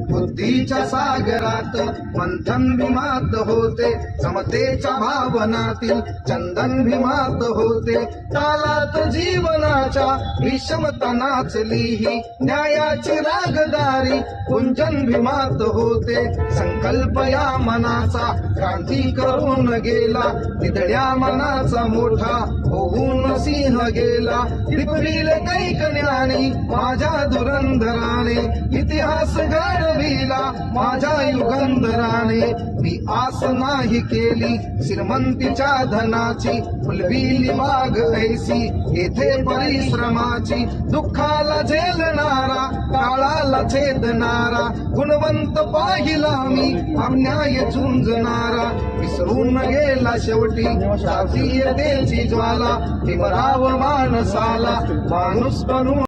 बुद्धीच्या सागरात मंथन भीमात होते, समतेच्या भावनातील चंदन भीमात होते. तालात जीवनाच्या विषमता नाचली ही न्यायाची रागदारी कुंजन भीमात होते. संकल्प या मनाचा क्रांती करून गेला, तिथड्या मनाचा मोठा होऊन सिंह गेला. टिपरील कैक ज्ञानी माझ्या धुरंधराने, इतिहास घडविला माझ्या युगंधराने. मी आस नाही केली श्रीमंतीच्या धनाची, फुलविली बाग ऐसी येथे परिश्रमाची. दुःखाला झेलणारा, काळाला छेदणारा, गुणवंत पाहिला मी अन्याय झुंजणारा. विसरून गेला शेवटी जातीयतेची ज्वाला, भीमराव माणसाला माणूस बनून